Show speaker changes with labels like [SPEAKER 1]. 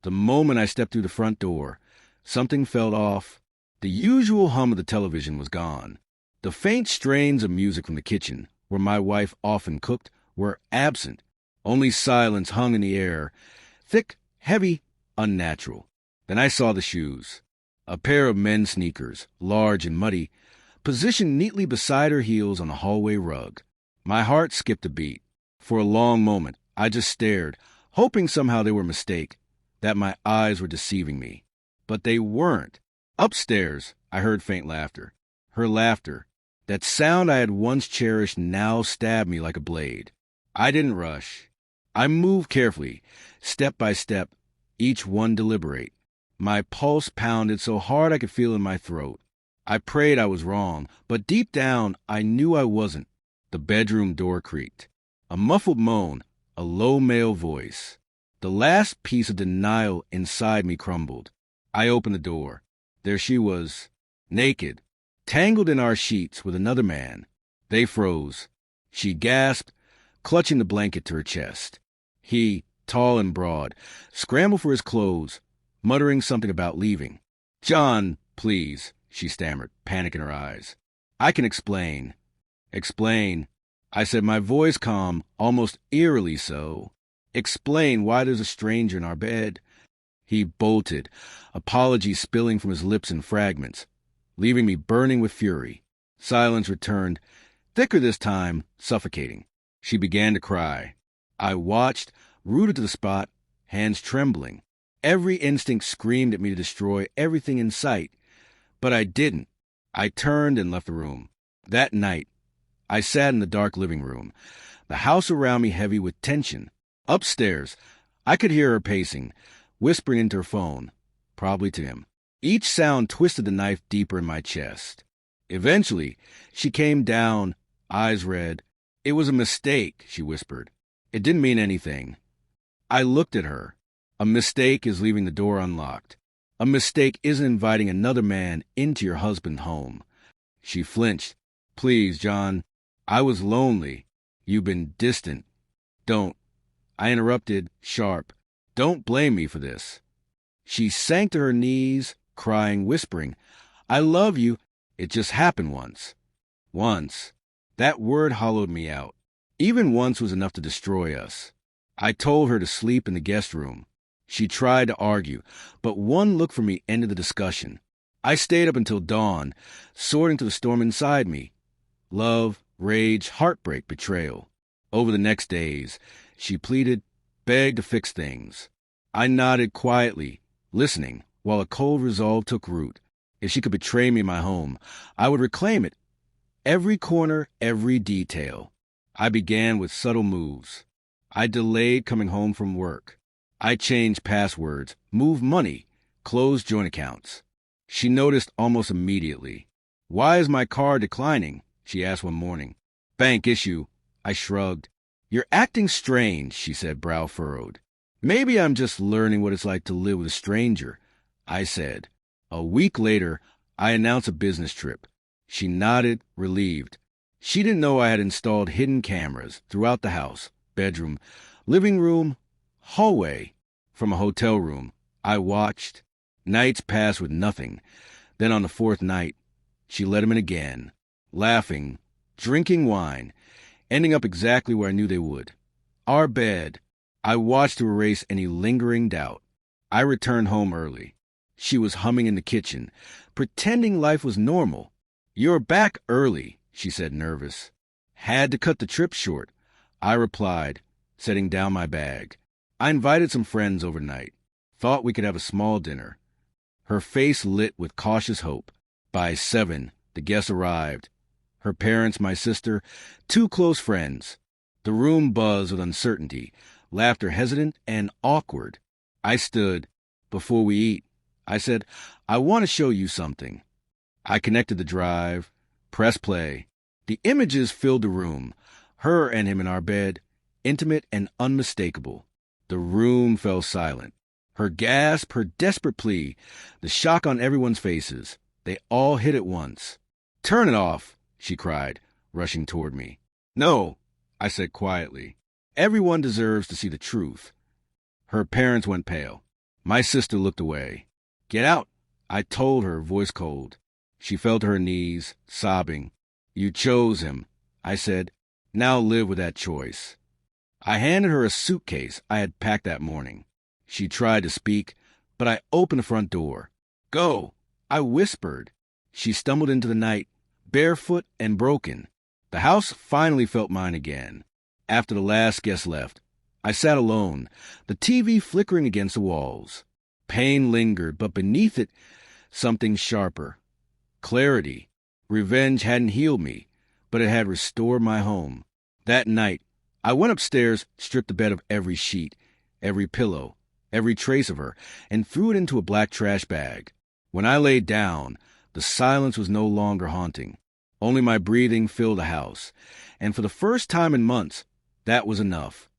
[SPEAKER 1] The moment I stepped through the front door, something felt off. The usual hum of the television was gone. The faint strains of music from the kitchen, where my wife often cooked, were absent. Only silence hung in the air, thick, heavy, unnatural. Then I saw the shoes. A pair of men's sneakers, large and muddy, positioned neatly beside her heels on the hallway rug. My heart skipped a beat. For a long moment, I just stared, hoping somehow they were a mistake, that my eyes were deceiving me. But they weren't. Upstairs, I heard faint laughter. Her laughter, that sound I had once cherished, now stabbed me like a blade. I didn't rush. I moved carefully, step by step, each one deliberate. My pulse pounded so hard I could feel it in my throat. I prayed I was wrong, but deep down I knew I wasn't. The bedroom door creaked. A muffled moan, a low male voice. The last piece of denial inside me crumbled. I opened the door. There she was, naked, tangled in our sheets with another man. They froze. She gasped, clutching the blanket to her chest. He, tall and broad, scrambled for his clothes, muttering something about leaving. "John, please," she stammered, panic in her eyes. "I can explain." "Explain," I said, my voice calm, almost eerily so. "Explain why there's a stranger in our bed." He bolted, apologies spilling from his lips in fragments, leaving me burning with fury. Silence returned, thicker this time, suffocating. She began to cry. I watched, rooted to the spot, hands trembling. Every instinct screamed at me to destroy everything in sight, but I didn't. I turned and left the room. That night, I sat in the dark living room, the house around me heavy with tension. Upstairs, I could hear her pacing, whispering into her phone, probably to him. Each sound twisted the knife deeper in my chest. Eventually, she came down, eyes red. "It was a mistake," she whispered. "It didn't mean anything." I looked at her. A mistake is leaving the door unlocked. A mistake isn't inviting another man into your husband's home. She flinched. "Please, John. I was lonely. You've been distant. Don't." I interrupted, sharp. "Don't blame me for this." She sank to her knees, crying, whispering, "I love you. It just happened once." Once. That word hollowed me out. Even once was enough to destroy us. I told her to sleep in the guest room. She tried to argue, but one look from me ended the discussion. I stayed up until dawn, sorting through the storm inside me. Love, rage, heartbreak, betrayal. Over the next days, she pleaded, begged to fix things. I nodded quietly, listening, while a cold resolve took root. If she could betray me in my home, I would reclaim it. Every corner, every detail. I began with subtle moves. I delayed coming home from work. I changed passwords, moved money, closed joint accounts. She noticed almost immediately. "Why is my car declining?" she asked one morning. "Bank issue." I shrugged. "You're acting strange," she said, brow furrowed. "Maybe I'm just learning what it's like to live with a stranger," I said. A week later, I announced a business trip. She nodded, relieved. She didn't know I had installed hidden cameras throughout the house, bedroom, living room, hallway. From a hotel room, I watched. Nights passed with nothing. Then on the fourth night, she let him in again, laughing, drinking wine, ending up exactly where I knew they would. Our bed. I watched to erase any lingering doubt. I returned home early. She was humming in the kitchen, pretending life was normal. "You're back early," she said, nervous. "Had to cut the trip short," I replied, setting down my bag. "I invited some friends overnight. Thought we could have a small dinner." Her face lit with cautious hope. By 7, the guests arrived. Her parents, my sister, 2 close friends. The room buzzed with uncertainty, laughter hesitant and awkward. I stood. "Before we eat," I said, "I want to show you something." I connected the drive, pressed play. The images filled the room, her and him in our bed, intimate and unmistakable. The room fell silent. Her gasp, her desperate plea, the shock on everyone's faces, they all hit at once. "Turn it off," she cried, rushing toward me. "No," I said quietly. "Everyone deserves to see the truth." Her parents went pale. My sister looked away. "Get out," I told her, voice cold. She fell to her knees, sobbing. "You chose him," I said. "Now live with that choice." I handed her a suitcase I had packed that morning. She tried to speak, but I opened the front door. "Go," I whispered. She stumbled into the night, barefoot and broken. The house finally felt mine again. After the last guest left, I sat alone, the TV flickering against the walls. Pain lingered, but beneath it, something sharper. Clarity. Revenge hadn't healed me, but it had restored my home. That night, I went upstairs, stripped the bed of every sheet, every pillow, every trace of her, and threw it into a black trash bag. When I lay down, the silence was no longer haunting. Only my breathing filled the house. And for the first time in months, that was enough.